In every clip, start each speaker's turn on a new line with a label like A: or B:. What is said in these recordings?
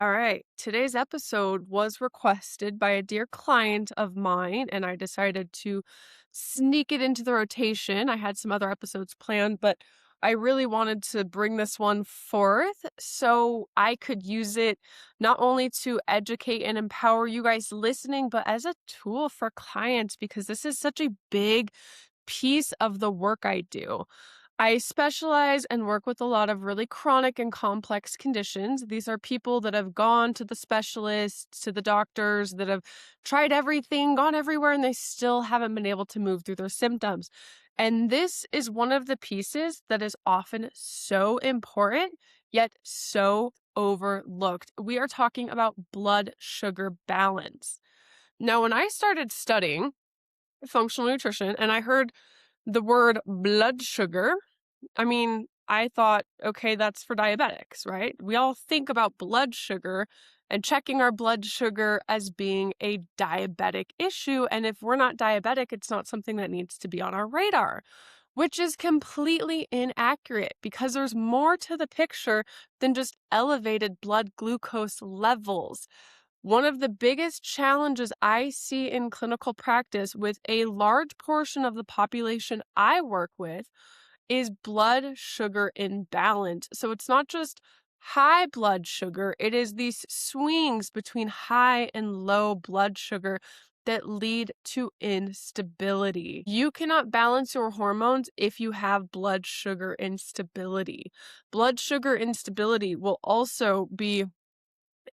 A: All right. Today's episode was requested by a dear client of mine, and I decided to sneak it into the rotation. I had some other episodes planned, but I really wanted to bring this one forth so I could use it not only to educate and empower you guys listening, but as a tool for clients because this is such a big piece of the work I do. I specialize and work with a lot of really chronic and complex conditions. These are people that have gone to the specialists, to the doctors, that have tried everything, gone everywhere, and they still haven't been able to move through their symptoms. And this is one of the pieces that is often so important, yet so overlooked. We are talking about blood sugar balance. Now, when I started studying functional nutrition and I heard the word blood sugar, I thought, okay, that's for diabetics, right? We all think about blood sugar and checking our blood sugar as being a diabetic issue. And if we're not diabetic, it's not something that needs to be on our radar, which is completely inaccurate because there's more to the picture than just elevated blood glucose levels. One of the biggest challenges I see in clinical practice with a large portion of the population I work with is blood sugar imbalance. So it's not just high blood sugar, it is these swings between high and low blood sugar that lead to instability. You cannot balance your hormones if you have blood sugar instability. Blood sugar instability will also be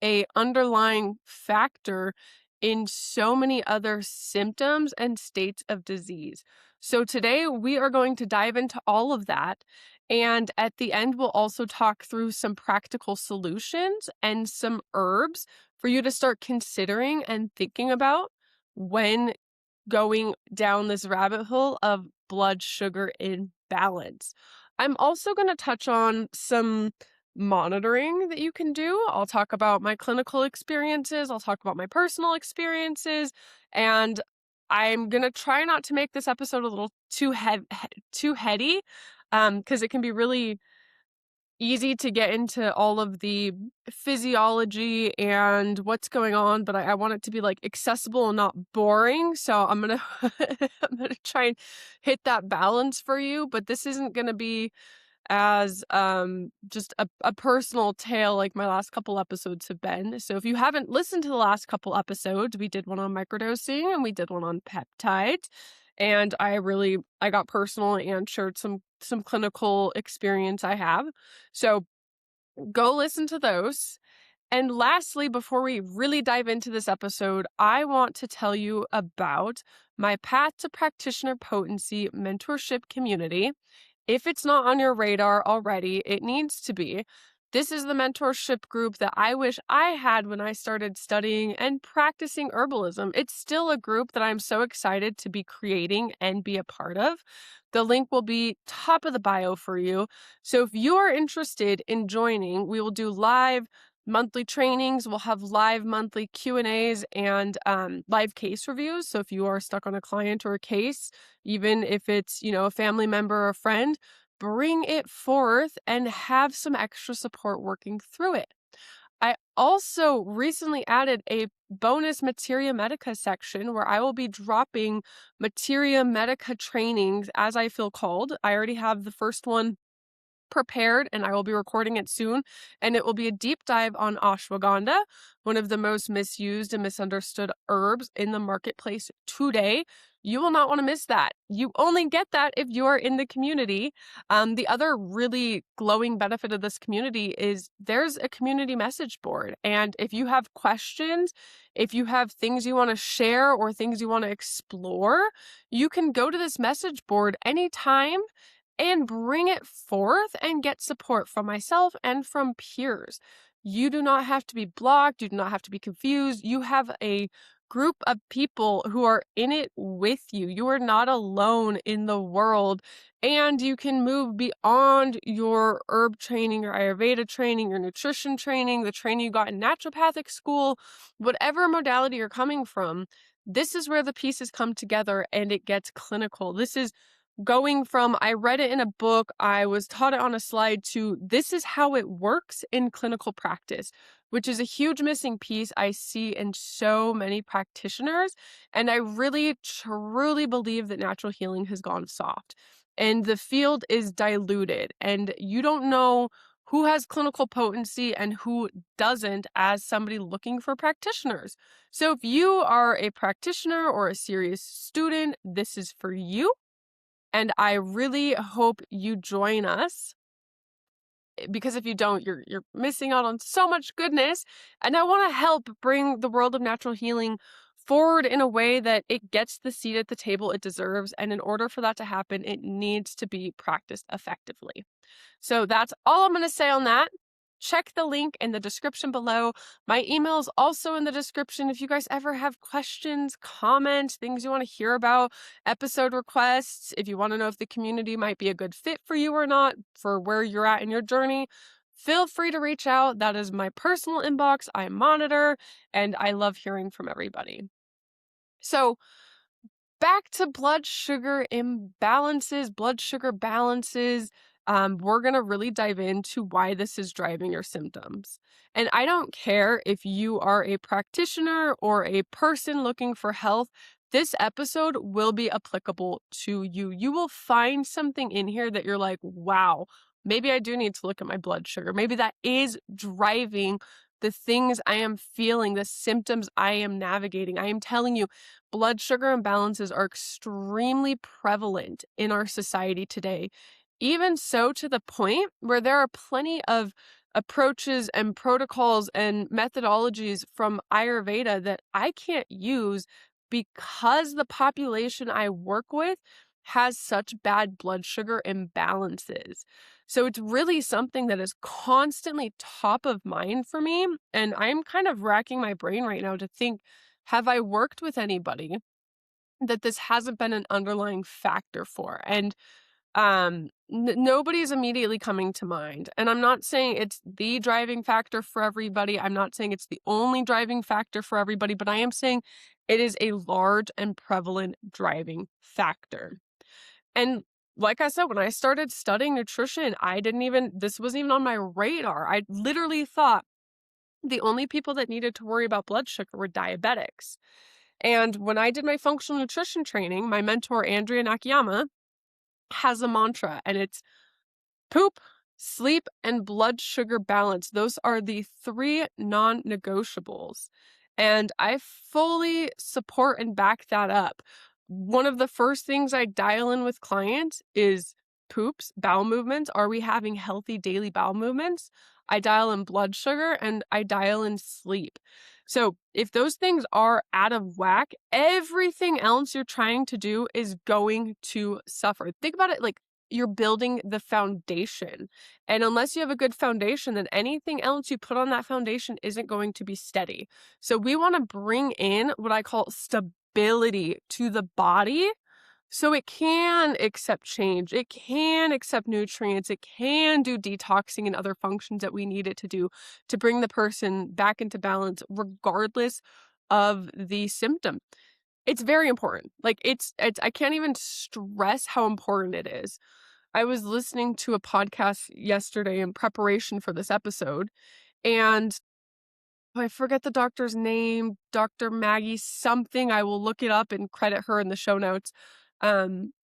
A: a underlying factor in so many other symptoms and states of disease. So today we are going to dive into all of that. And at the end, we'll also talk through some practical solutions and some herbs for you to start considering and thinking about when going down this rabbit hole of blood sugar imbalance. I'm also going to touch on some monitoring that you can do. I'll talk about my clinical experiences, I'll talk about my personal experiences, and I'm going to try not to make this episode a little too heady because it can be really easy to get into all of the physiology and what's going on, but I want it to be like accessible and not boring. So I'm gonna I'm gonna try and hit that balance for you. But this isn't gonna be as just a personal tale like my last couple episodes have been. So if you haven't listened to the last couple episodes, we did one on microdosing and we did one on peptides. And I got personal and shared some clinical experience I have. So go listen to those. And lastly, before we really dive into this episode, I want to tell you about my Path to Practitioner Potency mentorship community. If it's not on your radar already, it needs to be. This is the mentorship group that I wish I had when I started studying and practicing herbalism. It's still a group that I'm so excited to be creating and be a part of. The link will be top of the bio for you. So if you are interested in joining, we will do live monthly trainings. We'll have live monthly Q&As and live case reviews. So if you are stuck on a client or a case, even if it's, a family member or a friend, bring it forth and have some extra support working through it. I also recently added a bonus materia medica section where I will be dropping materia medica trainings as I feel called. I already have the first one prepared and I will be recording it soon, and it will be a deep dive on ashwagandha, one of the most misused and misunderstood herbs in the marketplace today. You will not want to miss that. You only get that if you are in the community. The other really glowing benefit of this community is there's a community message board, and if you have questions, if you have things you want to share or things you want to explore, you can go to this message board anytime and bring it forth and get support from myself and from peers. You do not have to be blocked. You do not have to be confused. You have a group of people who are in it with you. You are not alone in the world, and you can move beyond your herb training, your Ayurveda training, your nutrition training, the training you got in naturopathic school, whatever modality you're coming from. This is where the pieces come together and it gets clinical. This is going from I read it in a book, I was taught it on a slide, to this is how it works in clinical practice. which is a huge missing piece I see in so many practitioners. And I really, truly believe that natural healing has gone soft and the field is diluted, and you don't know who has clinical potency and who doesn't as somebody looking for practitioners. So if you are a practitioner or a serious student, this is for you. And I really hope you join us, because if you don't, you're missing out on so much goodness. And I want to help bring the world of natural healing forward in a way that it gets the seat at the table it deserves. And in order for that to happen, it needs to be practiced effectively. So that's all I'm going to say on that. Check the link in the description below. My email is also in the description. If you guys ever have questions, comments, things you want to hear about, episode requests, if you want to know if the community might be a good fit for you or not, for where you're at in your journey, feel free to reach out. That is my personal inbox. I monitor, and I love hearing from everybody. So back to blood sugar imbalances, blood sugar balances. We're going to really dive into why this is driving your symptoms. And I don't care if you are a practitioner or a person looking for health, this episode will be applicable to you. You will find something in here that you're like, wow, maybe I do need to look at my blood sugar. Maybe that is driving the things I am feeling, the symptoms I am navigating. I am telling you, blood sugar imbalances are extremely prevalent in our society today. Even so, to the point where there are plenty of approaches and protocols and methodologies from Ayurveda that I can't use because the population I work with has such bad blood sugar imbalances. So it's really something that is constantly top of mind for me. And I'm kind of racking my brain right now to think, have I worked with anybody that this hasn't been an underlying factor for? And nobody's immediately coming to mind. And I'm not saying it's the driving factor for everybody. I'm not saying it's the only driving factor for everybody, but I am saying it is a large and prevalent driving factor. And like I said, when I started studying nutrition, this wasn't even on my radar. I literally thought the only people that needed to worry about blood sugar were diabetics. And when I did my functional nutrition training, my mentor, Andrea Nakayama, has a mantra, and it's poop, sleep, and blood sugar balance. Those are the 3 non-negotiables. And I fully support and back that up. One of the first things I dial in with clients is poops, bowel movements. Are we having healthy daily bowel movements? I dial in blood sugar, and I dial in sleep. So if those things are out of whack, everything else you're trying to do is going to suffer. Think about it like you're building the foundation. And unless you have a good foundation, then anything else you put on that foundation isn't going to be steady. So we want to bring in what I call stability to the body so it can accept change. It can accept nutrients. It can do detoxing and other functions that we need it to do to bring the person back into balance, regardless of the symptom. It's very important. Like I can't even stress how important it is. I was listening to a podcast yesterday in preparation for this episode, and I forget the doctor's name, Dr. Maggie something. I will look it up and credit her in the show notes.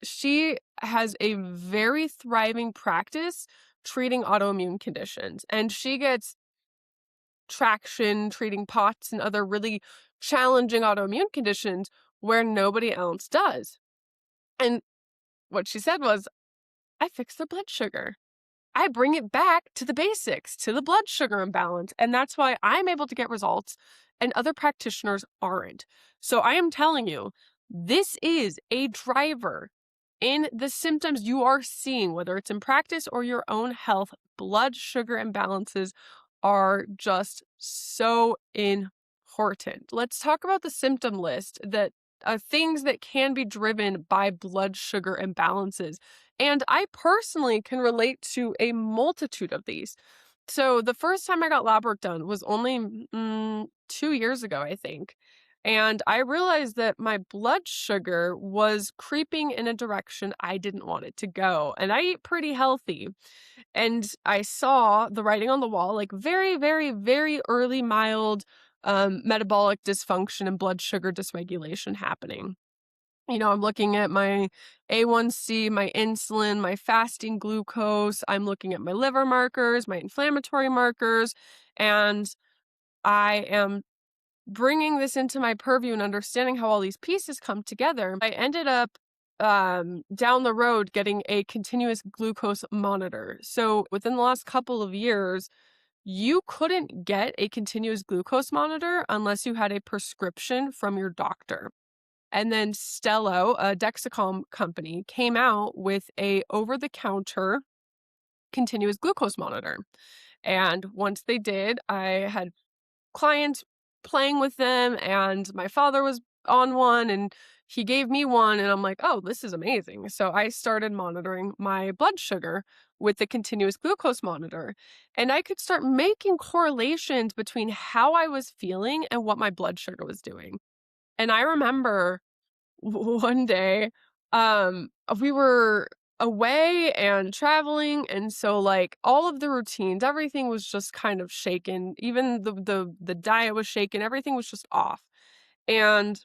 A: She has a very thriving practice treating autoimmune conditions, and she gets traction treating POTS and other really challenging autoimmune conditions where nobody else does. And what she said was, I fix their blood sugar. I bring it back to the basics, to the blood sugar imbalance. And that's why I'm able to get results and other practitioners aren't. So I am telling you, this is a driver in the symptoms you are seeing, whether it's in practice or your own health. Blood sugar imbalances are just so important. Let's talk about the symptom list that things that can be driven by blood sugar imbalances. And I personally can relate to a multitude of these. So the first time I got lab work done was only 2 years ago, I think. And I realized that my blood sugar was creeping in a direction I didn't want it to go. And I eat pretty healthy. And I saw the writing on the wall, like very, very, very early mild metabolic dysfunction and blood sugar dysregulation happening. I'm looking at my A1C, my insulin, my fasting glucose. I'm looking at my liver markers, my inflammatory markers, and I am bringing this into my purview and understanding how all these pieces come together. I ended up down the road getting a continuous glucose monitor. So within the last couple of years, you couldn't get a continuous glucose monitor unless you had a prescription from your doctor. And then Stello, a Dexcom company, came out with a over-the-counter continuous glucose monitor. And once they did, I had clients playing with them, and my father was on one, and he gave me one, and I'm like, oh, this is amazing. So I started monitoring my blood sugar with the continuous glucose monitor, and I could start making correlations between how I was feeling and what my blood sugar was doing. And I remember one day, we were away and traveling, and so, like, all of the routines, everything was just kind of shaken. Even the diet was shaken, everything was just off. And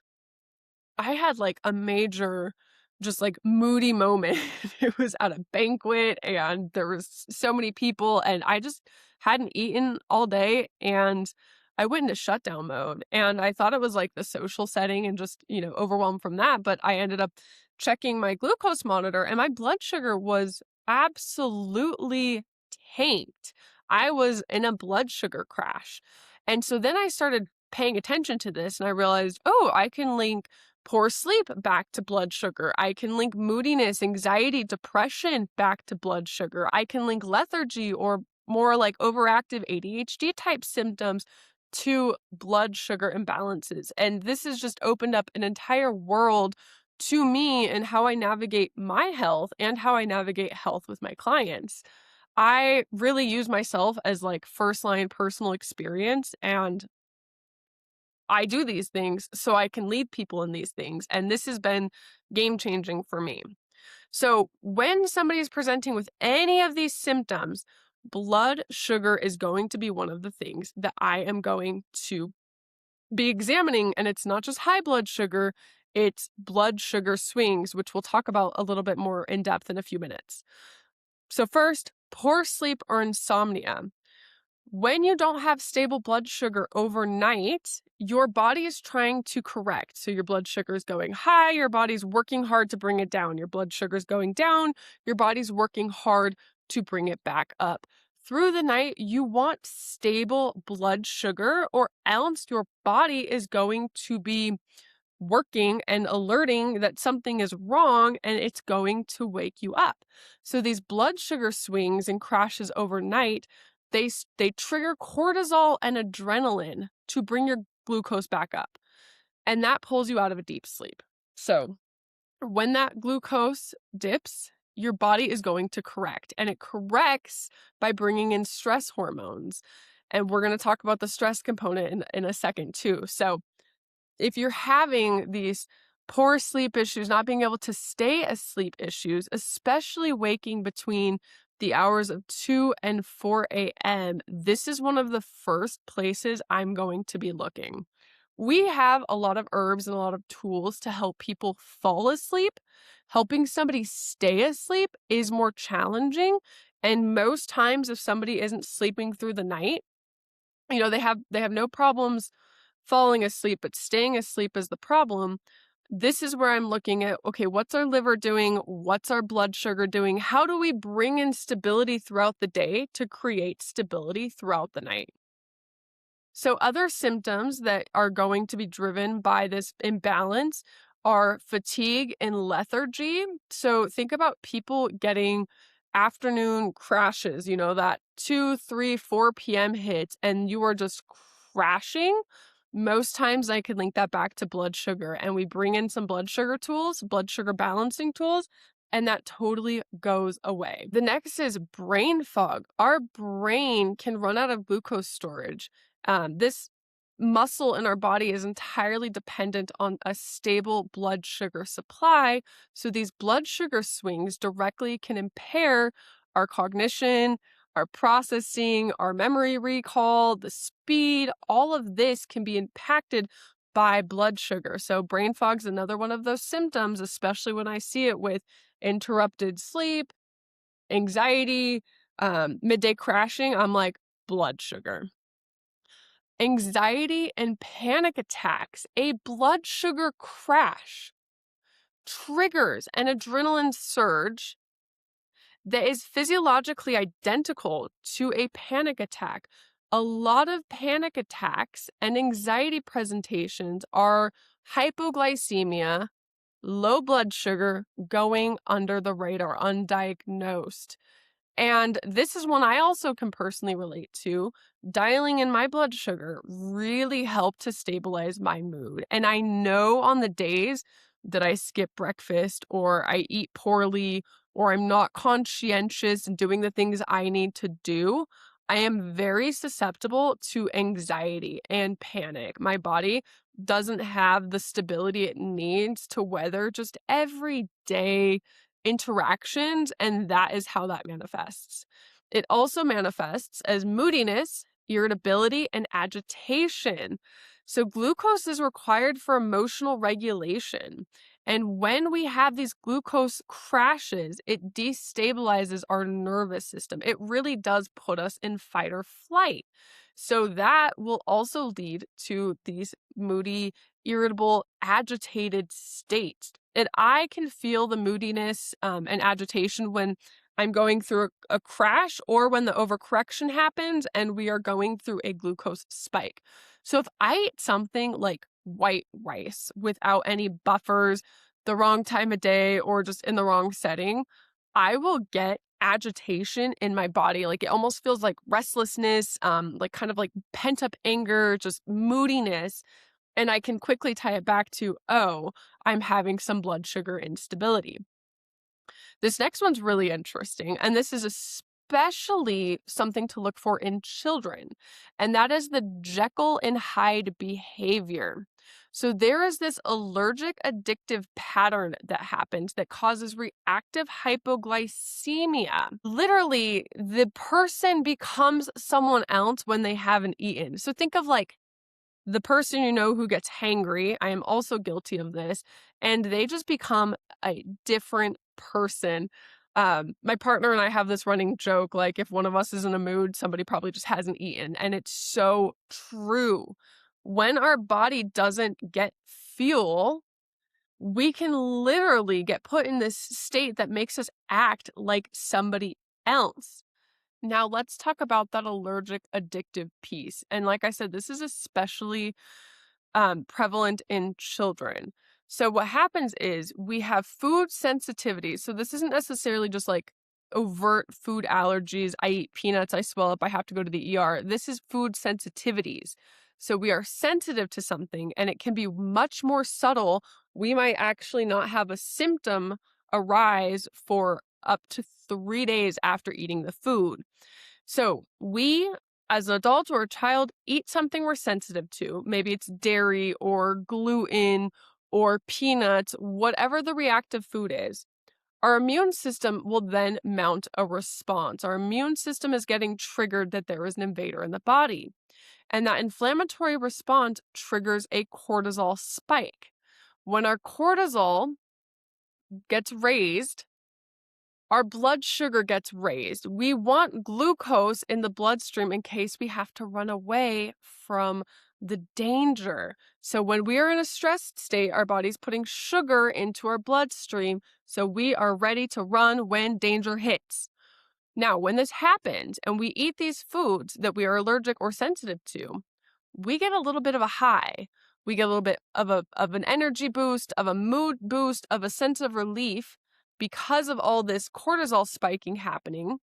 A: I had, like, a major, just, like, moody moment. It was at a banquet, and there was so many people, and I just hadn't eaten all day, and I went into shutdown mode, and I thought it was, like, the social setting and just, overwhelmed from that, but I ended up checking my glucose monitor, and my blood sugar was absolutely tanked. I was in a blood sugar crash. And so then I started paying attention to this, and I realized, oh, I can link poor sleep back to blood sugar. I can link moodiness, anxiety, depression back to blood sugar. I can link lethargy or more like overactive ADHD type symptoms to blood sugar imbalances. And this has just opened up an entire world to me and how I navigate my health and how I navigate health with my clients. I really use myself as like first line personal experience, and I do these things so I can lead people in these things. And this has been game changing for me. So when somebody is presenting with any of these symptoms, blood sugar is going to be one of the things that I am going to be examining. And it's not just high blood sugar, it's blood sugar swings, which we'll talk about a little bit more in depth in a few minutes. So first, poor sleep or insomnia. When you don't have stable blood sugar overnight, your body is trying to correct. So your blood sugar is going high, your body's working hard to bring it down. Your blood sugar is going down, your body's working hard to bring it back up. Through the night, you want stable blood sugar, or else your body is going to be working and alerting that something is wrong, and it's going to wake you up. So these blood sugar swings and crashes overnight, they trigger cortisol and adrenaline to bring your glucose back up. And that pulls you out of a deep sleep. So when that glucose dips, your body is going to correct, and it corrects by bringing in stress hormones. And we're going to talk about the stress component in a second too. So if you're having these poor sleep issues, not being able to stay asleep issues, especially waking between the hours of 2 and 4 a.m., this is one of the first places I'm going to be looking. We have a lot of herbs and a lot of tools to help people fall asleep. Helping somebody stay asleep is more challenging. And most times, if somebody isn't sleeping through the night, they have no problems falling asleep, but staying asleep is the problem. This is where I'm looking at, okay, what's our liver doing? What's our blood sugar doing? How do we bring in stability throughout the day to create stability throughout the night? So other symptoms that are going to be driven by this imbalance are fatigue and lethargy. So think about people getting afternoon crashes, that 2, 3, 4 p.m. hits, and you are just crashing. Most times I could link that back to blood sugar, and we bring in some blood sugar tools, blood sugar balancing tools, and that totally goes away. The next is brain fog. Our brain can run out of glucose storage. This muscle in our body is entirely dependent on a stable blood sugar supply. So these blood sugar swings directly can impair our cognition, our processing, our memory recall, the speed. All of this can be impacted by blood sugar. So brain fog's another one of those symptoms, especially when I see it with interrupted sleep, anxiety, midday crashing. I'm like, blood sugar. Anxiety and panic attacks. A blood sugar crash triggers an adrenaline surge that is physiologically identical to a panic attack. A lot of panic attacks and anxiety presentations are hypoglycemia, low blood sugar going under the radar, undiagnosed. And this is one I also can personally relate to. Dialing in my blood sugar really helped to stabilize my mood. And I know on the days that I skip breakfast or I eat poorly or I'm not conscientious in doing the things I need to do, I am very susceptible to anxiety and panic. My body doesn't have the stability it needs to weather just everyday interactions, and that is how that manifests. It also manifests as moodiness, irritability, and agitation. So, glucose is required for emotional regulation. And when we have these glucose crashes, it destabilizes our nervous system. It really does put us in fight or flight. So, that will also lead to these moody, irritable, agitated states. And I can feel the moodiness and agitation when I'm going through a crash or when the overcorrection happens and we are going through a glucose spike. So if I eat something like white rice without any buffers, the wrong time of day, or just in the wrong setting, I will get agitation in my body. Like it almost feels like restlessness, like kind of like pent up anger, just moodiness. And I can quickly tie it back to, oh, I'm having some blood sugar instability. This next one's really interesting, and this is especially something to look for in children, and that is the Jekyll and Hyde behavior. So there is this allergic addictive pattern that happens that causes reactive hypoglycemia. Literally, the person becomes someone else when they haven't eaten. So think of like the person you know who gets hangry. I am also guilty of this, and they just become a different person. My partner and I have this running joke, like if one of us is in a mood, somebody probably just hasn't eaten, and it's so true. When our body doesn't get fuel, we can literally get put in this state that makes us act like somebody else. Now, let's talk about that allergic addictive piece. And like I said, this is especially prevalent in children. So, what happens is we have food sensitivity. So, this isn't necessarily just like overt food allergies. I eat peanuts, I swell up, I have to go to the ER. This is food sensitivities. So, we are sensitive to something and it can be much more subtle. We might actually not have a symptom arise for up to 3 days after eating the food. So we, as an adult or a child, eat something we're sensitive to. Maybe it's dairy or gluten or peanuts, whatever the reactive food is. Our immune system will then mount a response. Our immune system is getting triggered that there is an invader in the body. And that inflammatory response triggers a cortisol spike. When our cortisol gets raised, our blood sugar gets raised. We want glucose in the bloodstream in case we have to run away from the danger. So when we are in a stressed state, our body's putting sugar into our bloodstream, so we are ready to run when danger hits. Now, when this happens and we eat these foods that we are allergic or sensitive to, we get a little bit of a high. We get a little bit of an energy boost, of a mood boost, of a sense of relief because of all this cortisol spiking happening.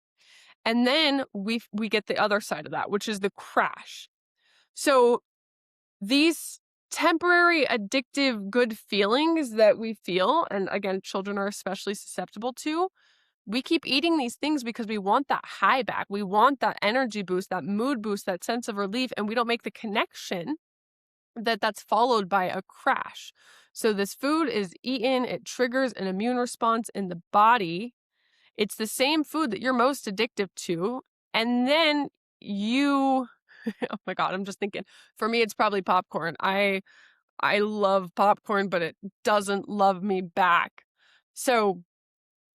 A: And then we get the other side of that, which is the crash. So these temporary addictive good feelings that we feel, and again, children are especially susceptible to, we keep eating these things because we want that high back. We want that energy boost, that mood boost, that sense of relief, and we don't make the connection that's followed by a crash. So this food is eaten, it triggers an immune response in the body. It's the same food that you're most addictive to. And then you oh my God, I'm just thinking, for me, it's probably popcorn. I love popcorn, but it doesn't love me back. So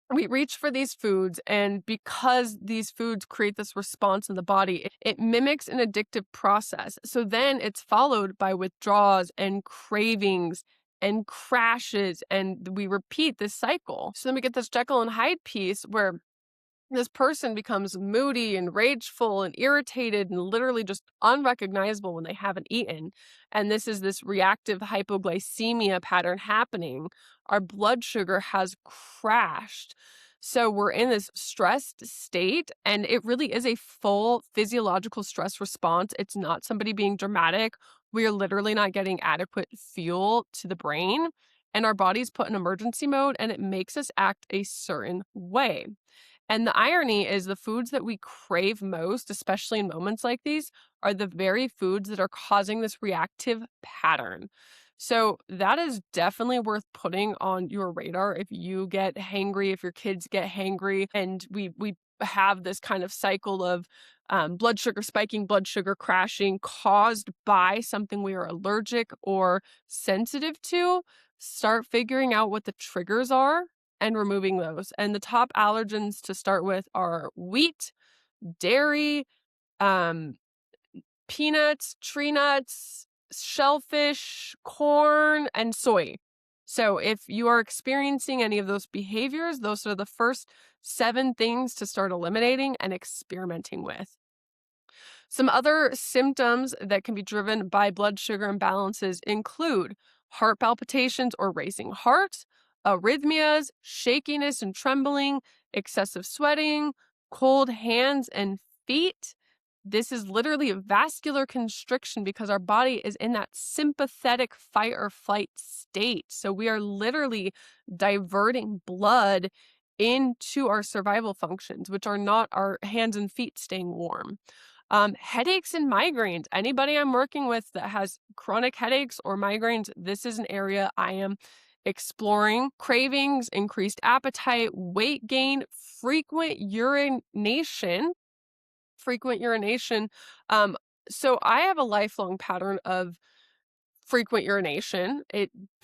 A: we reach for these foods, and because these foods create this response in the body, it mimics an addictive process. So then it's followed by withdrawals and cravings and crashes, and we repeat this cycle. So then we get this Jekyll and Hyde piece where this person becomes moody and rageful and irritated and literally just unrecognizable when they haven't eaten. And this reactive hypoglycemia pattern happening. Our blood sugar has crashed. So we're in this stressed state, and it really is a full physiological stress response. It's not somebody being dramatic. We are literally not getting adequate fuel to the brain, and our body's put in emergency mode, and it makes us act a certain way. And the irony is the foods that we crave most, especially in moments like these, are the very foods that are causing this reactive pattern. So that is definitely worth putting on your radar if you get hangry, if your kids get hangry, and we have this kind of cycle of blood sugar spiking, blood sugar crashing caused by something we are allergic or sensitive to. Start figuring out what the triggers are and removing those. And the top allergens to start with are wheat, dairy, um, peanuts, tree nuts, shellfish, corn, and soy. So if you are experiencing any of those behaviors, those are the first 7 things to start eliminating and experimenting with. Some other symptoms that can be driven by blood sugar imbalances include heart palpitations or racing heart, arrhythmias, shakiness and trembling, excessive sweating, cold hands and feet. This is literally a vascular constriction because our body is in that sympathetic fight or flight state. So we are literally diverting blood into our survival functions, which are not our hands and feet staying warm. Headaches and migraines. Anybody I'm working with that has chronic headaches or migraines, this is an area I am exploring. Cravings, increased appetite, weight gain, frequent urination. Frequent urination. Um, so I have a lifelong pattern of frequent urination.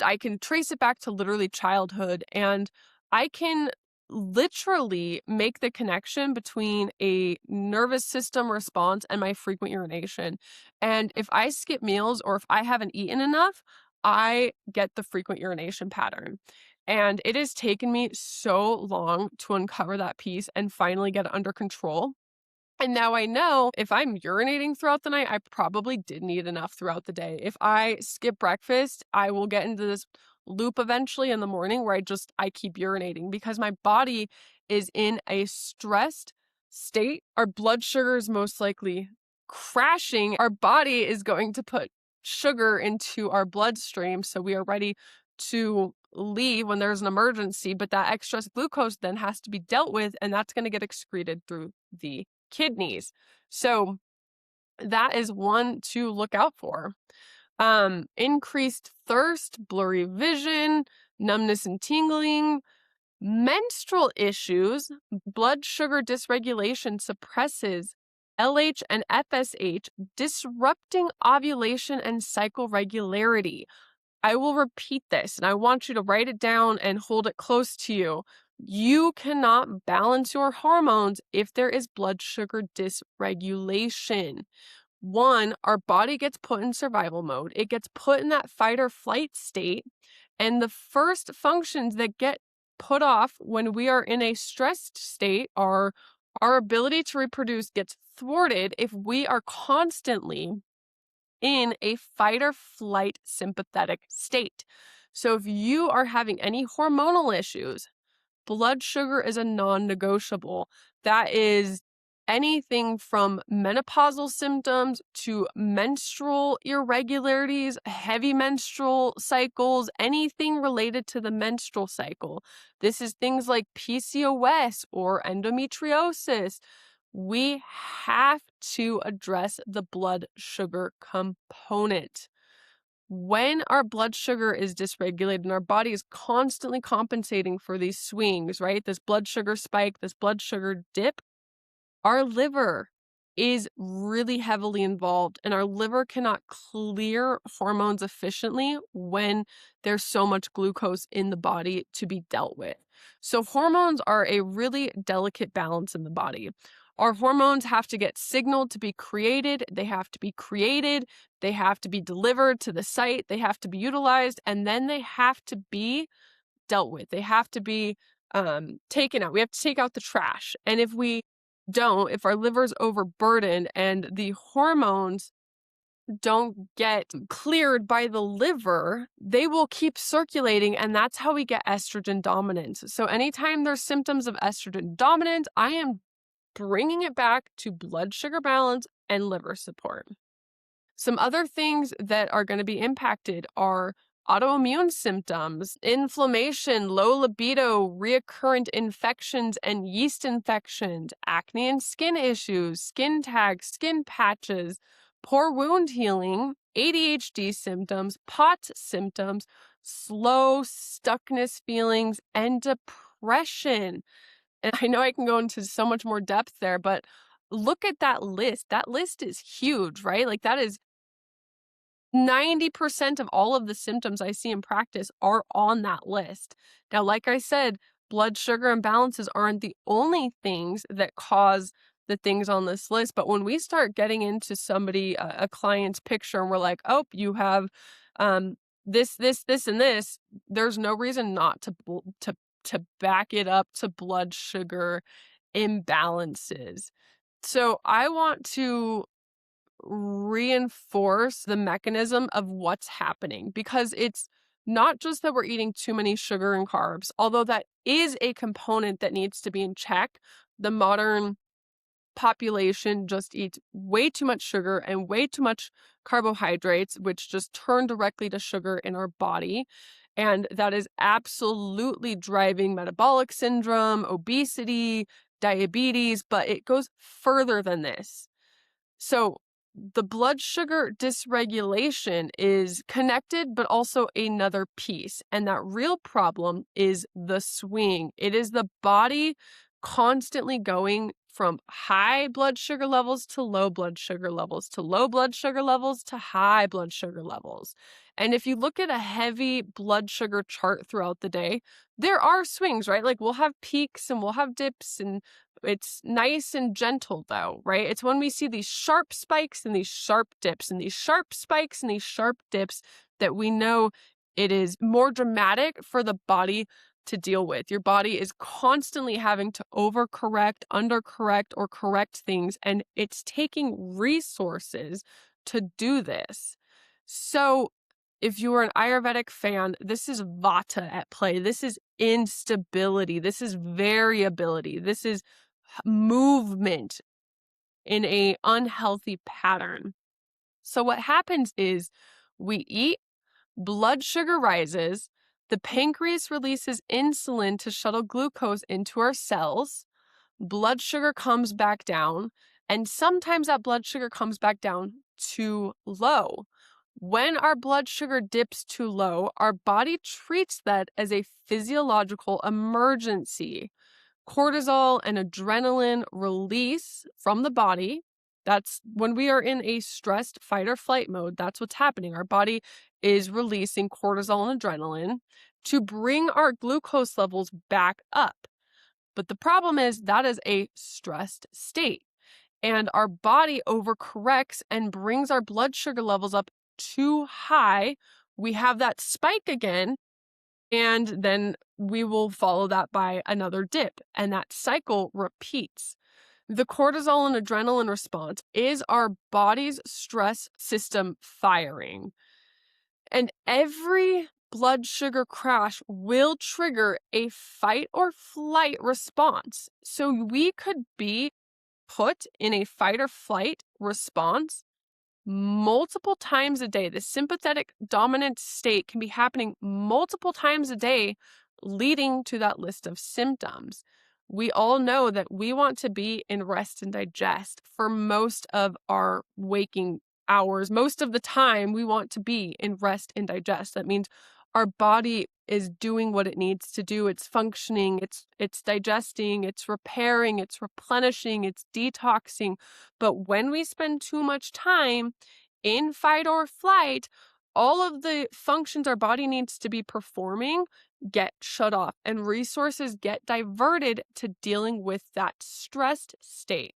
A: I can trace it back to literally childhood, and I can literally make the connection between a nervous system response and my frequent urination. And if I skip meals or if I haven't eaten enough, I get the frequent urination pattern. And it has taken me so long to uncover that piece and finally get it under control. And now I know if I'm urinating throughout the night, I probably didn't eat enough throughout the day. If I skip breakfast, I will get into this loop eventually in the morning where I keep urinating because my body is in a stressed state. Our blood sugar is most likely crashing. Our body is going to put sugar into our bloodstream, so we are ready to leave when there's an emergency, but that excess glucose then has to be dealt with, and that's going to get excreted through the kidneys. So that is one to look out for. Increased thirst, blurry vision, numbness and tingling, menstrual issues, blood sugar dysregulation suppresses LH and FSH, disrupting ovulation and cycle regularity. I will repeat this, and I want you to write it down and hold it close to you. You cannot balance your hormones if there is blood sugar dysregulation. One, our body gets put in survival mode. It gets put in that fight or flight state. And the first functions that get put off when we are in a stressed state are our ability to reproduce gets thwarted if we are constantly in a fight or flight sympathetic state. So if you are having any hormonal issues, blood sugar is a non-negotiable. That is anything from menopausal symptoms to menstrual irregularities, heavy menstrual cycles, anything related to the menstrual cycle. This is things like PCOS or endometriosis. We have to address the blood sugar component. When our blood sugar is dysregulated and our body is constantly compensating for these swings, right? This blood sugar spike, this blood sugar dip, our liver is really heavily involved, and our liver cannot clear hormones efficiently when there's so much glucose in the body to be dealt with. So hormones are a really delicate balance in the body. Our hormones have to get signaled to be created, they have to be created, they have to be delivered to the site, they have to be utilized, and then they have to be dealt with. They have to be taken out. We have to take out the trash. And if our liver's overburdened and the hormones don't get cleared by the liver, they will keep circulating, and that's how we get estrogen dominance. So anytime there's symptoms of estrogen dominance, I am bringing it back to blood sugar balance and liver support. Some other things that are going to be impacted are autoimmune symptoms, inflammation, low libido, recurrent infections and yeast infections, acne and skin issues, skin tags, skin patches, poor wound healing, ADHD symptoms, POTS symptoms, slow stuckness feelings, and depression. And I know I can go into so much more depth there, but look at that list. That list is huge, right? Like that is 90% of all of the symptoms I see in practice are on that list. Now, like I said, blood sugar imbalances aren't the only things that cause the things on this list. But when we start getting into a client's picture and we're like, oh, you have this, and this, there's no reason not to back it up to blood sugar imbalances. So I want to reinforce the mechanism of what's happening, because it's not just that we're eating too many sugar and carbs, although that is a component that needs to be in check. The modern population just eats way too much sugar and way too much carbohydrates, which just turn directly to sugar in our body. And that is absolutely driving metabolic syndrome, obesity, diabetes, but it goes further than this. So the blood sugar dysregulation is connected, but also another piece. And that real problem is the swing. It is the body constantly going from high blood sugar levels to low blood sugar levels to low blood sugar levels to high blood sugar levels. And if you look at a heavy blood sugar chart throughout the day, there are swings, right? Like we'll have peaks and we'll have dips, and it's nice and gentle though, right? It's when we see these sharp spikes and these sharp dips and these sharp spikes and these sharp dips that we know it is more dramatic for the body to deal with. Your body is constantly having to overcorrect, undercorrect, or correct things, and it's taking resources to do this. So if you are an Ayurvedic fan, this is vata at play. This is instability. This is variability. This is movement in a unhealthy pattern. So what happens is we eat, blood sugar rises, the pancreas releases insulin to shuttle glucose into our cells, blood sugar comes back down, and sometimes that blood sugar comes back down too low. When our blood sugar dips too low, our body treats that as a physiological emergency. Cortisol and adrenaline release from the body. That's when we are in a stressed fight or flight mode. That's what's happening. Our body is releasing cortisol and adrenaline to bring our glucose levels back up. But the problem is that is a stressed state, and our body overcorrects and brings our blood sugar levels up too high. We have that spike again, and then we will follow that by another dip, and that cycle repeats. The cortisol and adrenaline response is our body's stress system firing. And every blood sugar crash will trigger a fight or flight response. So we could be put in a fight or flight response multiple times a day. The sympathetic dominant state can be happening multiple times a day, leading to that list of symptoms. We all know that we want to be in rest and digest for most of our waking hours. Most of the time, we want to be in rest and digest. That means our body is doing what it needs to do. It's functioning, it's digesting, it's repairing, it's replenishing, it's detoxing. But when we spend too much time in fight or flight, all of the functions our body needs to be performing get shut off and resources get diverted to dealing with that stressed state.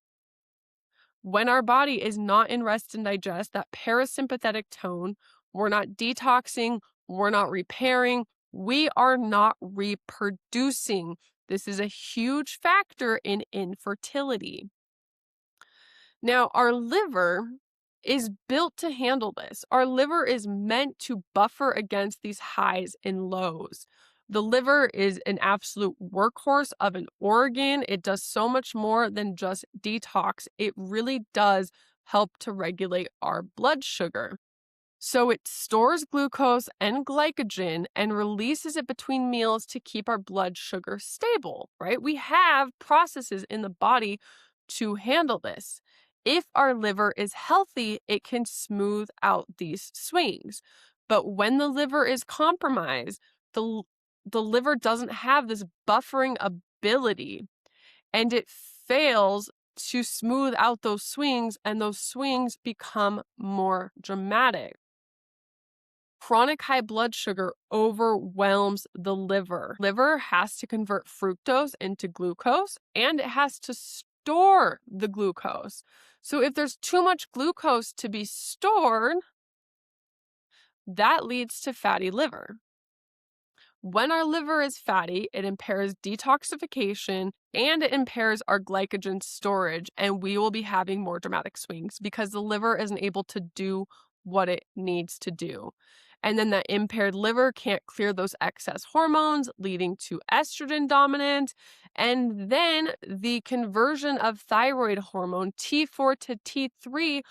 A: When our body is not in rest and digest, that parasympathetic tone, we're not detoxing, we're not repairing, we are not reproducing. This is a huge factor in infertility. Now, our liver is built to handle this. Our liver is meant to buffer against these highs and lows. The liver is an absolute workhorse of an organ. It does so much more than just detox. It really does help to regulate our blood sugar. So it stores glucose and glycogen and releases it between meals to keep our blood sugar stable, right? We have processes in the body to handle this. If our liver is healthy, it can smooth out these swings. But when the liver is compromised, the liver doesn't have this buffering ability and it fails to smooth out those swings, and those swings become more dramatic. Chronic high blood sugar overwhelms the liver. Liver has to convert fructose into glucose, and it has to store the glucose. So if there's too much glucose to be stored, that leads to fatty liver. When our liver is fatty, it impairs detoxification and it impairs our glycogen storage, and we will be having more dramatic swings because the liver isn't able to do what it needs to do. And then that impaired liver can't clear those excess hormones, leading to estrogen dominance. And then the conversion of thyroid hormone T4 to T3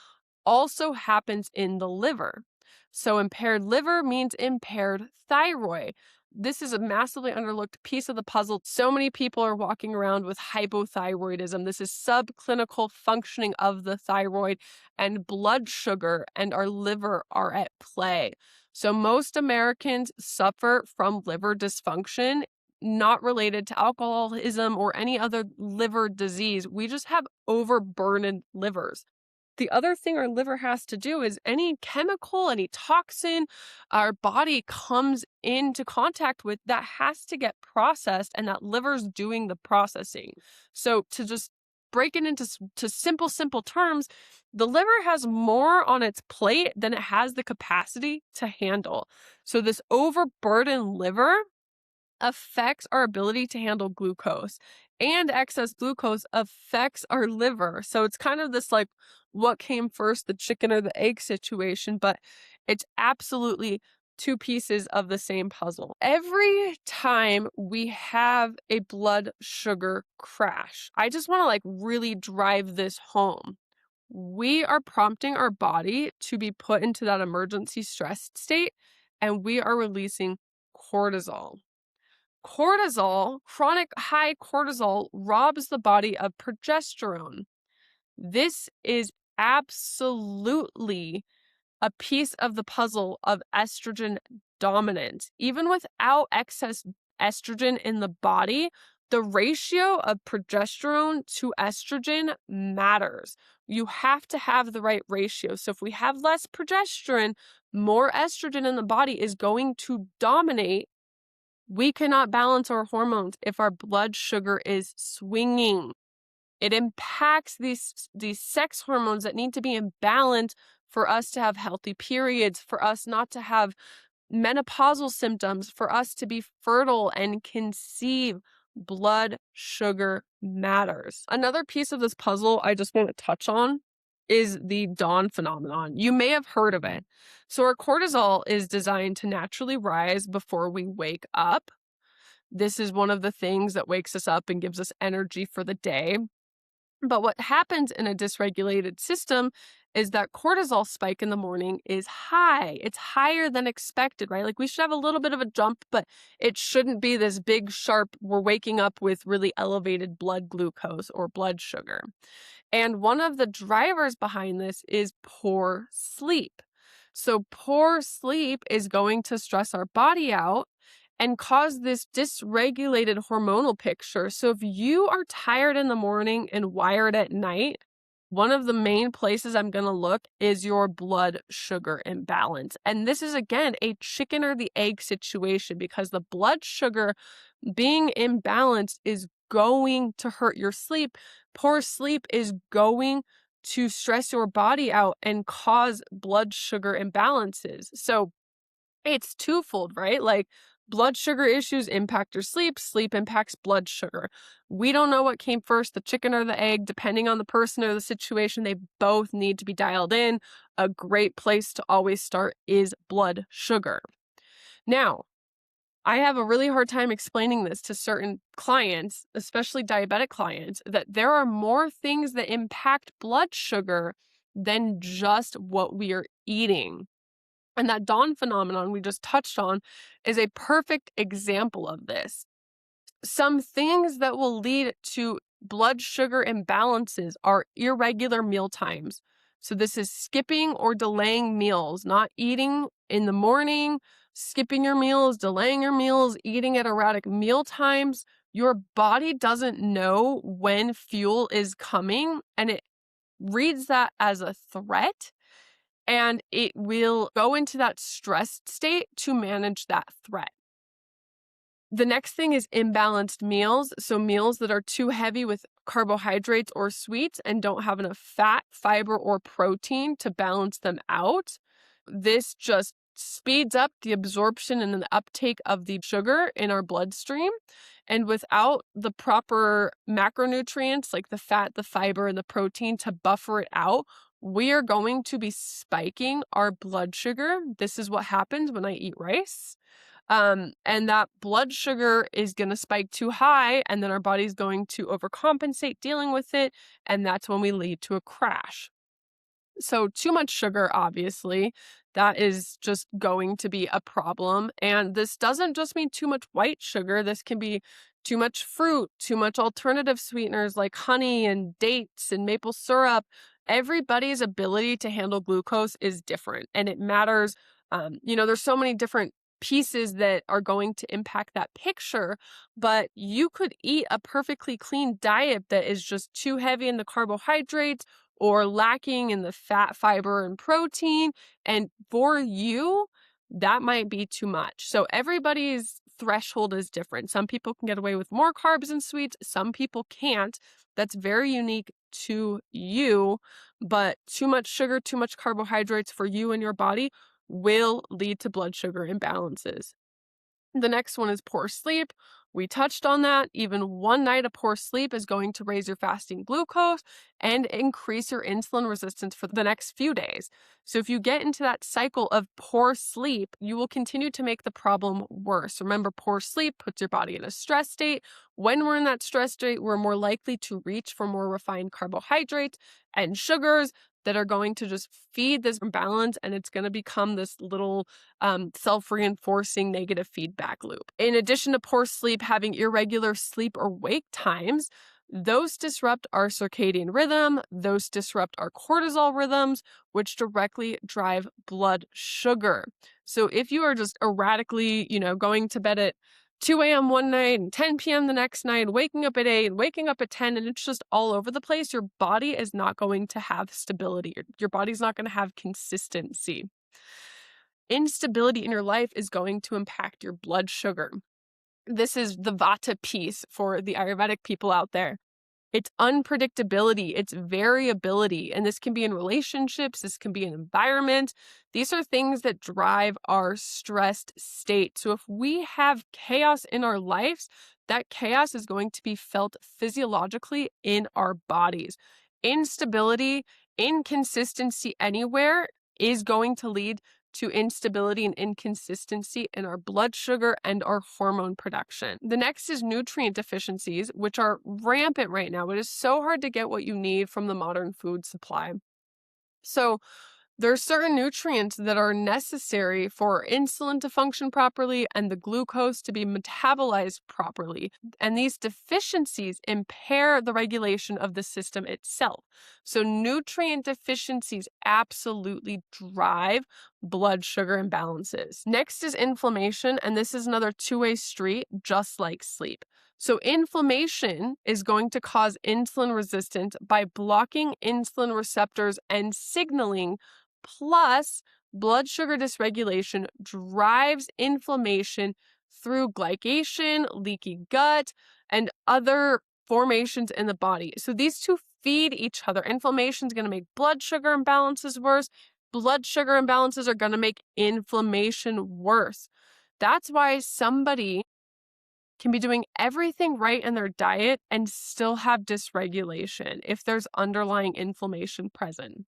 A: also happens in the liver. So impaired liver means impaired thyroid. This is a massively underlooked piece of the puzzle. So many people are walking around with hypothyroidism. This is subclinical functioning of the thyroid, and blood sugar and our liver are at play. So most Americans suffer from liver dysfunction, not related to alcoholism or any other liver disease. We just have overburdened livers. The other thing our liver has to do is any chemical, any toxin our body comes into contact with, that has to get processed, and that liver's doing the processing. So to just break it into simple terms, the liver has more on its plate than it has the capacity to handle. So this overburdened liver affects our ability to handle glucose, and excess glucose affects our liver. So it's kind of this like, what came first, the chicken or the egg situation, but it's absolutely two pieces of the same puzzle. Every time we have a blood sugar crash, I just want to like really drive this home. We are prompting our body to be put into that emergency stress state, and we are releasing cortisol. Cortisol, chronic high cortisol, robs the body of progesterone. This is absolutely a piece of the puzzle of estrogen dominance. Even without excess estrogen in the body, the ratio of progesterone to estrogen matters. You have to have the right ratio. So if we have less progesterone, more estrogen in the body is going to dominate. We cannot balance our hormones if our blood sugar is swinging. It impacts these sex hormones that need to be in balance for us to have healthy periods, for us not to have menopausal symptoms, for us to be fertile and conceive. Blood sugar matters. Another piece of this puzzle I just want to touch on is the dawn phenomenon. You may have heard of it. So our cortisol is designed to naturally rise before we wake up. This is one of the things that wakes us up and gives us energy for the day. But what happens in a dysregulated system is that cortisol spike in the morning is high. It's higher than expected, right? Like we should have a little bit of a jump, but it shouldn't be this big, sharp, we're waking up with really elevated blood glucose or blood sugar. And one of the drivers behind this is poor sleep. So, poor sleep is going to stress our body out and cause this dysregulated hormonal picture. So, if you are tired in the morning and wired at night, one of the main places I'm going to look is your blood sugar imbalance. And this is, again, a chicken or the egg situation because the blood sugar being imbalanced is going to hurt your sleep. Poor sleep is going to stress your body out and cause blood sugar imbalances. So it's twofold, right? Like blood sugar issues impact your sleep, sleep impacts blood sugar. We don't know what came first, the chicken or the egg, depending on the person or the situation. They both need to be dialed in. A great place to always start is blood sugar. Now, I have a really hard time explaining this to certain clients, especially diabetic clients, that there are more things that impact blood sugar than just what we are eating. And that dawn phenomenon we just touched on is a perfect example of this. Some things that will lead to blood sugar imbalances are irregular meal times. So this is skipping or delaying meals, not eating in the morning, skipping your meals, delaying your meals, eating at erratic meal times. Your body doesn't know when fuel is coming, and it reads that as a threat, and it will go into that stressed state to manage that threat. The next thing is imbalanced meals. So meals that are too heavy with carbohydrates or sweets and don't have enough fat, fiber, or protein to balance them out. This just speeds up the absorption and the uptake of the sugar in our bloodstream. And without the proper macronutrients like the fat, the fiber, and the protein to buffer it out, we are going to be spiking our blood sugar. This is what happens when I eat rice. And that blood sugar is going to spike too high, and then our body's going to overcompensate dealing with it, and that's when we lead to a crash. So too much sugar, obviously, that is just going to be a problem. And this doesn't just mean too much white sugar. This can be too much fruit, too much alternative sweeteners like honey and dates and maple syrup. Everybody's ability to handle glucose is different, and it matters. There's so many different pieces that are going to impact that picture, but you could eat a perfectly clean diet that is just too heavy in the carbohydrates or lacking in the fat, fiber, and protein. And for you, that might be too much. So everybody's threshold is different. Some people can get away with more carbs and sweets. Some people can't. That's very unique to you. But too much sugar, too much carbohydrates for you and your body will lead to blood sugar imbalances. The next one is poor sleep. We touched on that. Even one night of poor sleep is going to raise your fasting glucose and increase your insulin resistance for the next few days. So if you get into that cycle of poor sleep, you will continue to make the problem worse. Remember, poor sleep puts your body in a stress state. When we're in that stress state, we're more likely to reach for more refined carbohydrates and sugars that are going to just feed this imbalance, and it's going to become this little self-reinforcing negative feedback loop. In addition to poor sleep, having irregular sleep or wake times, those disrupt our circadian rhythm, those disrupt our cortisol rhythms, which directly drive blood sugar. So if you are just erratically, going to bed at 2 a.m. one night and 10 p.m. the next night, waking up at 8 and waking up at 10, and it's just all over the place, your body is not going to have stability. Your body's not going to have consistency. Instability in your life is going to impact your blood sugar. This is the vata piece for the Ayurvedic people out there. It's unpredictability, it's variability, and this can be in relationships, this can be in environment. These are things that drive our stressed state. So if we have chaos in our lives, that chaos is going to be felt physiologically in our bodies. Instability, inconsistency anywhere is going to lead to instability and inconsistency in our blood sugar and our hormone production. The next is nutrient deficiencies, which are rampant right now. It is so hard to get what you need from the modern food supply. So there are certain nutrients that are necessary for insulin to function properly and the glucose to be metabolized properly. And these deficiencies impair the regulation of the system itself. So nutrient deficiencies absolutely drive blood sugar imbalances. Next is inflammation, and this is another two-way street, just like sleep. So inflammation is going to cause insulin resistance by blocking insulin receptors and signaling. Plus, blood sugar dysregulation drives inflammation through glycation, leaky gut, and other formations in the body. So these two feed each other. Inflammation is going to make blood sugar imbalances worse. Blood sugar imbalances are going to make inflammation worse. That's why somebody can be doing everything right in their diet and still have dysregulation if there's underlying inflammation present.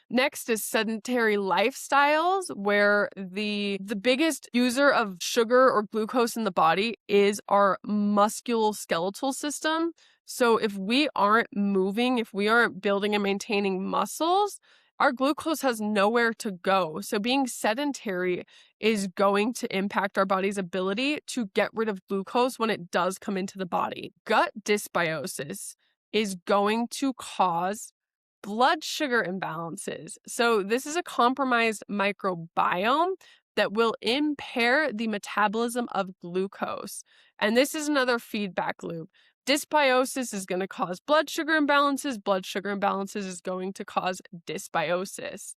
A: Next is sedentary lifestyles, where the biggest user of sugar or glucose in the body is our musculoskeletal system. So if we aren't moving, if we aren't building and maintaining muscles, our glucose has nowhere to go. So being sedentary is going to impact our body's ability to get rid of glucose when it does come into the body. Gut dysbiosis is going to cause blood sugar imbalances. So this is a compromised microbiome that will impair the metabolism of glucose. And this is another feedback loop. Dysbiosis is going to cause blood sugar imbalances. Blood sugar imbalances is going to cause dysbiosis.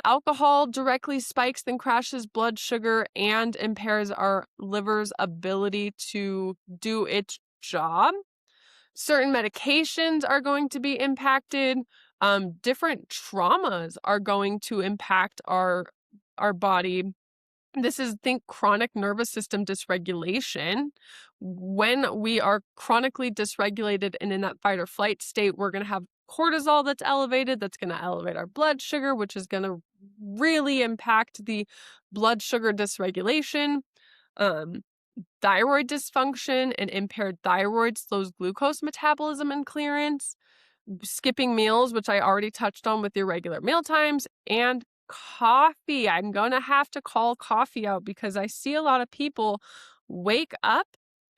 A: Alcohol directly spikes and crashes blood sugar and impairs our liver's ability to do its job. Certain medications are going to be impacted. Different traumas are going to impact our body. This is, think, chronic nervous system dysregulation. When we are chronically dysregulated and in that fight or flight state, we're going to have cortisol that's elevated. That's going to elevate our blood sugar, which is going to really impact the blood sugar dysregulation. Thyroid dysfunction and impaired thyroid slows glucose metabolism and clearance. Skipping meals, which I already touched on with irregular meal times, and coffee. I'm going to have to call coffee out because I see a lot of people wake up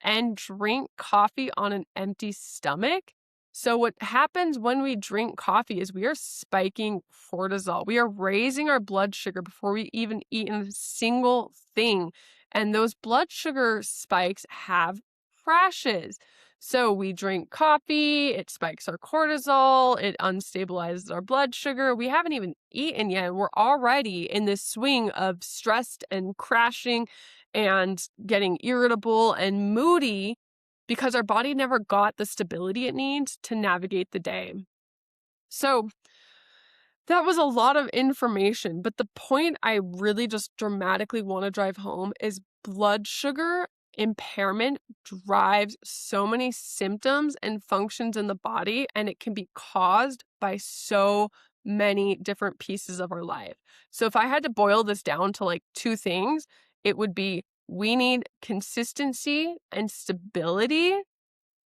A: and drink coffee on an empty stomach. So what happens when we drink coffee is we are spiking cortisol. We are raising our blood sugar before we even eat a single thing. And those blood sugar spikes have crashes. So we drink coffee, it spikes our cortisol, it unstabilizes our blood sugar. We haven't even eaten yet, and we're already in this swing of stressed and crashing and getting irritable and moody because our body never got the stability it needs to navigate the day. So that was a lot of information, but the point I really just dramatically want to drive home is blood sugar impairment drives so many symptoms and functions in the body, and it can be caused by so many different pieces of our life. So if I had to boil this down to like two things, it would be we need consistency and stability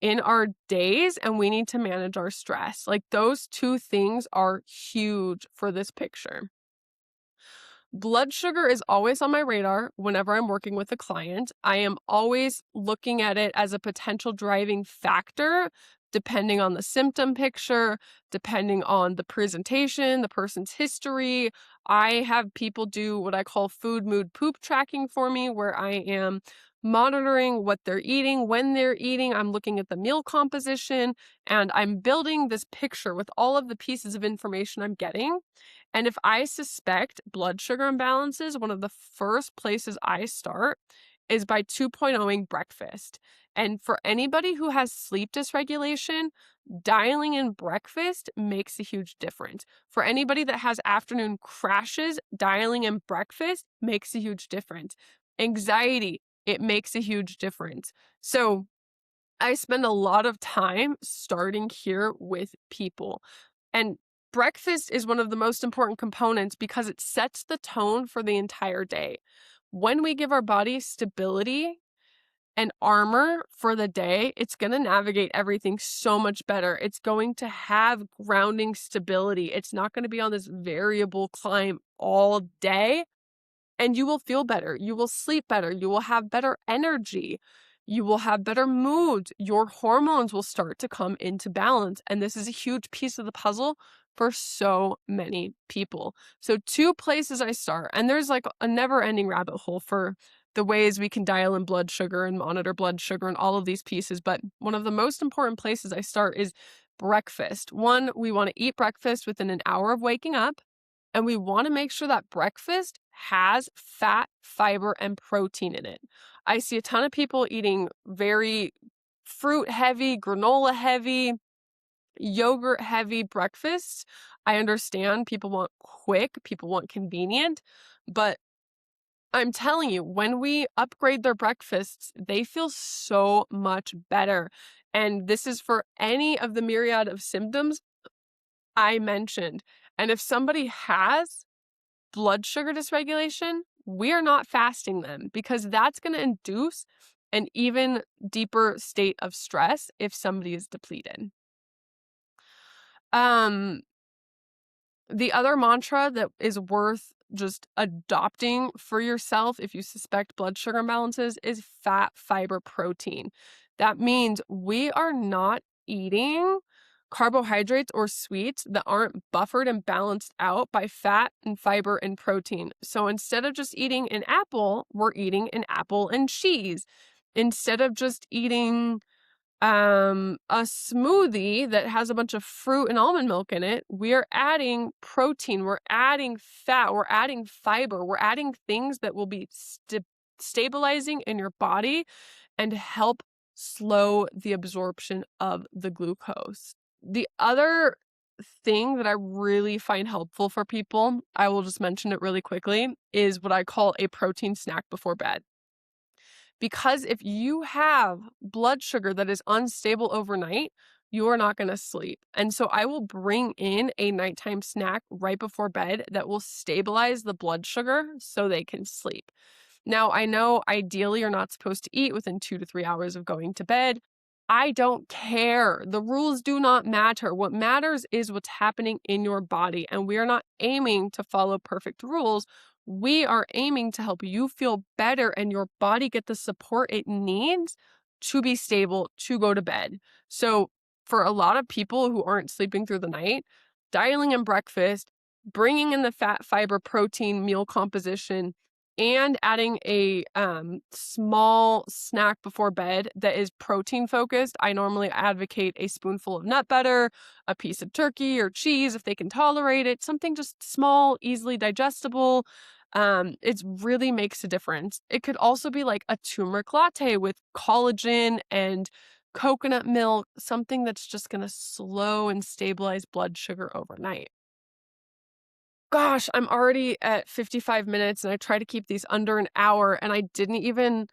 A: in our days, and we need to manage our stress. Like those two things are huge for this picture. Blood sugar is always on my radar whenever I'm working with a client. I am always looking at it as a potential driving factor, depending on the symptom picture, depending on the presentation, the person's history. I have people do what I call food, mood, poop tracking for me, where I am monitoring what they're eating, when they're eating. I'm looking at the meal composition, and I'm building this picture with all of the pieces of information I'm getting. And if I suspect blood sugar imbalances, one of the first places I start is by 2.0ing breakfast. And for anybody who has sleep dysregulation, dialing in breakfast makes a huge difference. For anybody that has afternoon crashes, dialing in breakfast makes a huge difference. Anxiety, it makes a huge difference. So I spend a lot of time starting here with people. And breakfast is one of the most important components because it sets the tone for the entire day. When we give our body stability and armor for the day, it's going to navigate everything so much better. It's going to have grounding stability. It's not going to be on this variable climb all day. And you will feel better. You will sleep better. You will have better energy. You will have better moods. Your hormones will start to come into balance. And this is a huge piece of the puzzle for so many people. So 2 places I start, and there's like a never-ending rabbit hole for the ways we can dial in blood sugar and monitor blood sugar and all of these pieces. But one of the most important places I start is breakfast. One, we want to eat breakfast within an hour of waking up. And we want to make sure that breakfast has fat, fiber, and protein in it. I see a ton of people eating very fruit heavy, granola heavy, yogurt heavy breakfasts. I understand people want quick, people want convenient, but I'm telling you, when we upgrade their breakfasts, they feel so much better. And this is for any of the myriad of symptoms I mentioned. And if somebody has blood sugar dysregulation, we are not fasting them because that's going to induce an even deeper state of stress if somebody is depleted. The other mantra that is worth just adopting for yourself if you suspect blood sugar imbalances is fat, fiber, protein. That means we are not eating carbohydrates or sweets that aren't buffered and balanced out by fat and fiber and protein. So instead of just eating an apple, we're eating an apple and cheese. Instead of just eating a smoothie that has a bunch of fruit and almond milk in it, we are adding protein, we're adding fat, we're adding fiber, we're adding things that will be stabilizing in your body and help slow the absorption of the glucose. The other thing that I really find helpful for people, I will just mention it really quickly, is what I call a protein snack before bed. Because if you have blood sugar that is unstable overnight, you are not going to sleep. And so I will bring in a nighttime snack right before bed that will stabilize the blood sugar so they can sleep. Now, I know ideally you're not supposed to eat within 2 to 3 hours of going to bed. I don't care. The rules do not matter. What matters is what's happening in your body. And we are not aiming to follow perfect rules. We are aiming to help you feel better and your body get the support it needs to be stable, to go to bed. So for a lot of people who aren't sleeping through the night, dialing in breakfast, bringing in the fat, fiber, protein meal composition, and adding a small snack before bed that is protein focused. I normally advocate a spoonful of nut butter, a piece of turkey or cheese if they can tolerate it, something just small, easily digestible. It really makes a difference. It could also be like a turmeric latte with collagen and coconut milk, something that's just going to slow and stabilize blood sugar overnight. Gosh, I'm already at 55 minutes and I try to keep these under an hour and I didn't even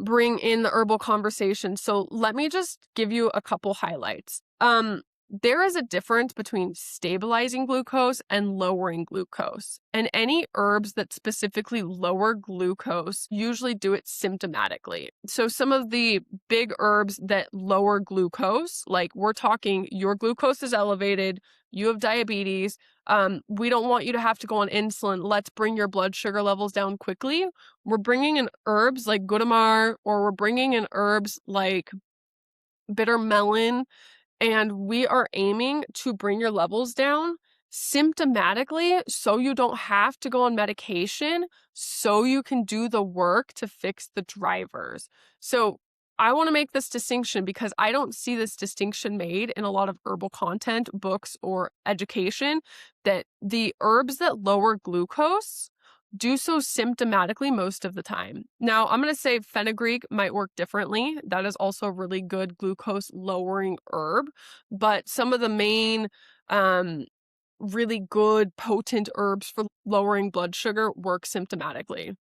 A: bring in the herbal conversation. So let me just give you a couple highlights. There is a difference between stabilizing glucose and lowering glucose. And any herbs that specifically lower glucose usually do it symptomatically. So some of the big herbs that lower glucose, like we're talking your glucose is elevated, you have diabetes, we don't want you to have to go on insulin. Let's bring your blood sugar levels down quickly. We're bringing in herbs like gudamar, or we're bringing in herbs like bitter melon, and we are aiming to bring your levels down symptomatically so you don't have to go on medication, so you can do the work to fix the drivers. So I want to make this distinction because I don't see this distinction made in a lot of herbal content, books, or education, that the herbs that lower glucose do so symptomatically most of the time. Now, I'm going to say fenugreek might work differently. That is also a really good glucose lowering herb, but some of the main really good, potent herbs for lowering blood sugar work symptomatically.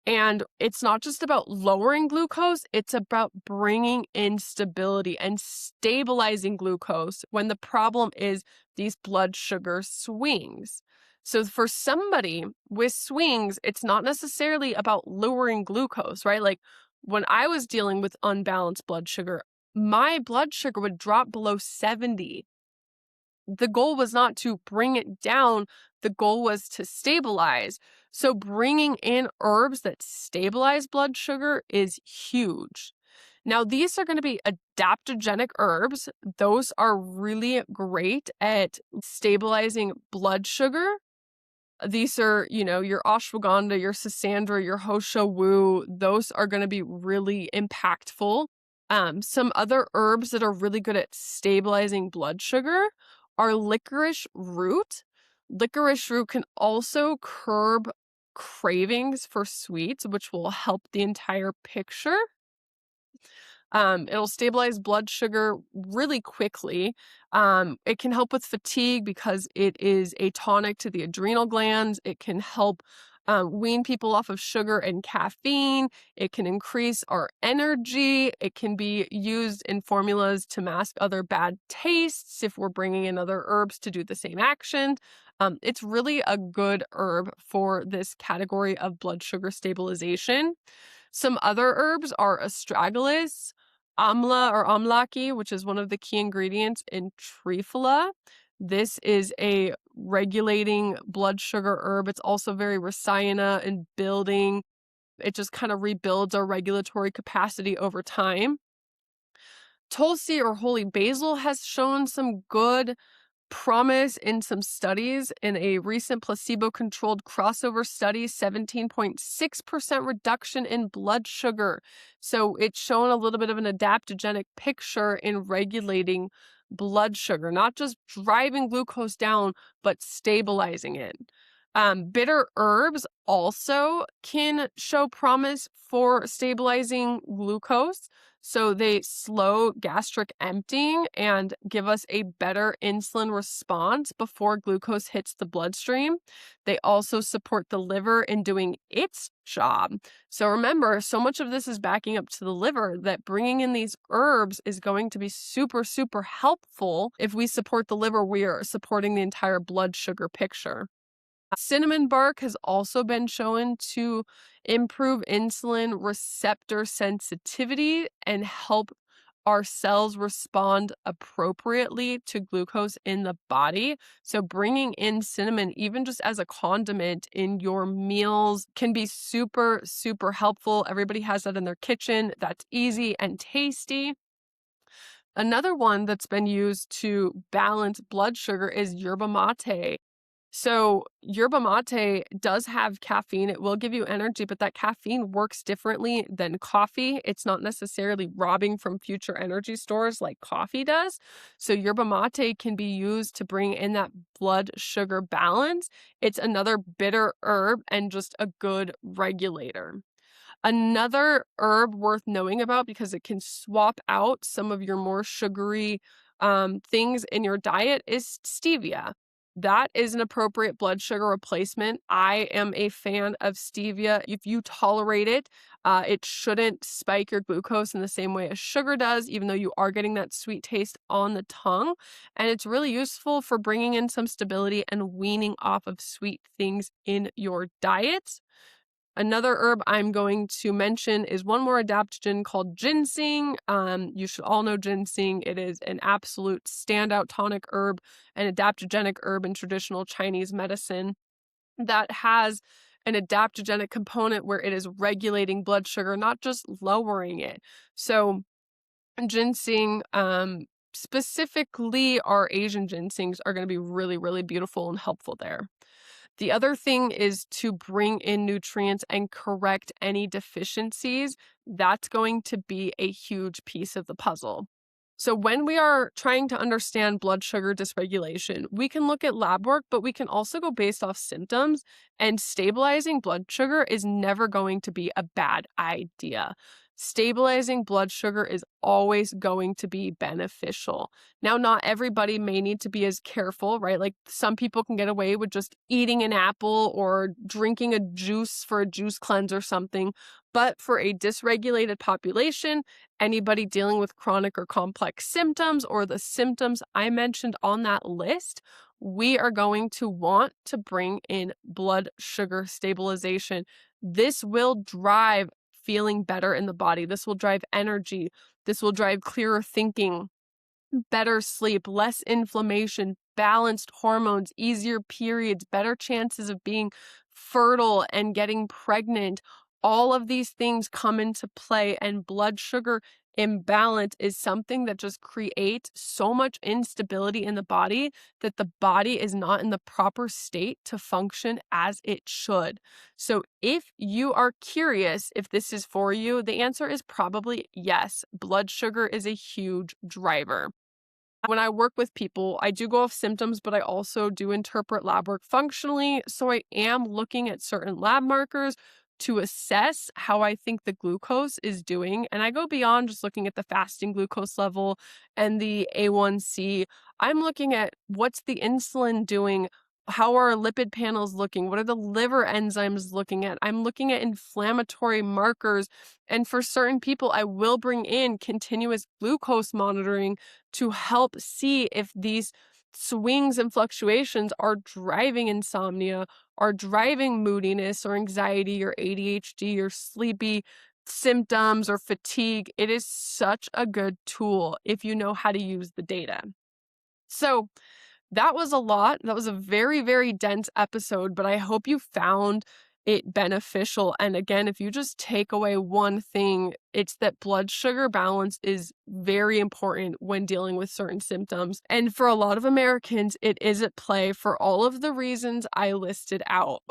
A: And it's not just about lowering glucose, it's about bringing in stability and stabilizing glucose when the problem is these blood sugar swings. So, for somebody with swings, it's not necessarily about lowering glucose, right? Like when I was dealing with unbalanced blood sugar, my blood sugar would drop below 70. The goal was not to bring it down, the goal was to stabilize. So, bringing in herbs that stabilize blood sugar is huge. Now, these are going to be adaptogenic herbs. Those are really great at stabilizing blood sugar. These are, your ashwagandha, your schisandra, your hosho wu. Those are going to be really impactful. Some other herbs that are really good at stabilizing blood sugar are licorice root. Licorice root can also curb cravings for sweets, which will help the entire picture. It'll stabilize blood sugar really quickly. It can help with fatigue because it is a tonic to the adrenal glands. It can help wean people off of sugar and caffeine. It can increase our energy. It can be used in formulas to mask other bad tastes if we're bringing in other herbs to do the same action. It's really a good herb for this category of blood sugar stabilization. Some other herbs are astragalus, amla or amlaki, which is one of the key ingredients in triphala. This is a regulating blood sugar herb. It's also very rasayana and building. It just kind of rebuilds our regulatory capacity over time. Tulsi or holy basil has shown some good promise in some studies. In a recent placebo-controlled crossover study, 17.6% reduction in blood sugar. So it's shown a little bit of an adaptogenic picture in regulating blood sugar, not just driving glucose down, but stabilizing it. Bitter herbs also can show promise for stabilizing glucose. So they slow gastric emptying and give us a better insulin response before glucose hits the bloodstream. They also support the liver in doing its job. So remember, so much of this is backing up to the liver that bringing in these herbs is going to be super, super helpful. If we support the liver, we are supporting the entire blood sugar picture. Cinnamon bark has also been shown to improve insulin receptor sensitivity and help our cells respond appropriately to glucose in the body. So bringing in cinnamon, even just as a condiment in your meals, can be super, super helpful. Everybody has that in their kitchen. That's easy and tasty. Another one that's been used to balance blood sugar is yerba mate. So yerba mate does have caffeine. It will give you energy, but that caffeine works differently than coffee. It's not necessarily robbing from future energy stores like coffee does. So yerba mate can be used to bring in that blood sugar balance. It's another bitter herb and just a good regulator. Another herb worth knowing about because it can swap out some of your more sugary things in your diet is stevia. That is an appropriate blood sugar replacement. I am a fan of stevia. If you tolerate it, it shouldn't spike your glucose in the same way as sugar does, even though you are getting that sweet taste on the tongue. And it's really useful for bringing in some stability and weaning off of sweet things in your diet. Another herb I'm going to mention is one more adaptogen called ginseng. You should all know ginseng. It is an absolute standout tonic herb, an adaptogenic herb in traditional Chinese medicine that has an adaptogenic component where it is regulating blood sugar, not just lowering it. So ginseng, specifically our Asian ginsengs, are going to be really, really beautiful and helpful there. The other thing is to bring in nutrients and correct any deficiencies. That's going to be a huge piece of the puzzle. So when we are trying to understand blood sugar dysregulation, we can look at lab work, but we can also go based off symptoms, and stabilizing blood sugar is never going to be a bad idea. stabilizing blood sugar is always going to be beneficial. Now, not everybody may need to be as careful, right? Like some people can get away with just eating an apple or drinking a juice for a juice cleanse or something. But for a dysregulated population, anybody dealing with chronic or complex symptoms or the symptoms I mentioned on that list, we are going to want to bring in blood sugar stabilization. This will drive feeling better in the body. This will drive energy. This will drive clearer thinking, better sleep, less inflammation, balanced hormones, easier periods, better chances of being fertile and getting pregnant. All of these things come into play, and blood sugar imbalance is something that just creates so much instability in the body that the body is not in the proper state to function as it should. So if you are curious if this is for you, the answer is probably yes. Blood sugar is a huge driver. When I work with people, I do go off symptoms, but I also do interpret lab work functionally. So I am looking at certain lab markers to assess how I think the glucose is doing. And I go beyond just looking at the fasting glucose level and the A1C. I'm looking at what's the insulin doing. How are our lipid panels looking? What are the liver enzymes looking at? I'm looking at inflammatory markers. And for certain people, I will bring in continuous glucose monitoring to help see if these swings and fluctuations are driving insomnia, are driving moodiness or anxiety or ADHD or sleepy symptoms or fatigue. It is such a good tool if you know how to use the data. So that was a lot. That was a very, very dense episode, but I hope you found it beneficial. And again, if you just take away one thing, it's that blood sugar balance is very important when dealing with certain symptoms. And for a lot of Americans, it is at play for all of the reasons I listed out.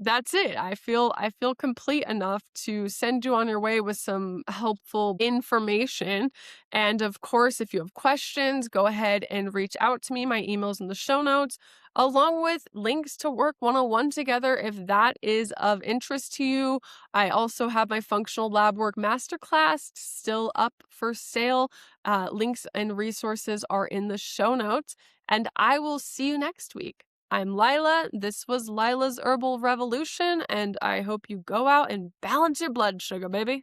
A: That's it. I feel complete enough to send you on your way with some helpful information. And of course, if you have questions, go ahead and reach out to me. My email's in the show notes, along with links to work one-on-one together if that is of interest to you. I also have my functional lab work masterclass still up for sale. Links and resources are in the show notes, and I will see you next week. I'm Lila. This was Lila's Herbal Revolution, and I hope you go out and balance your blood sugar, baby.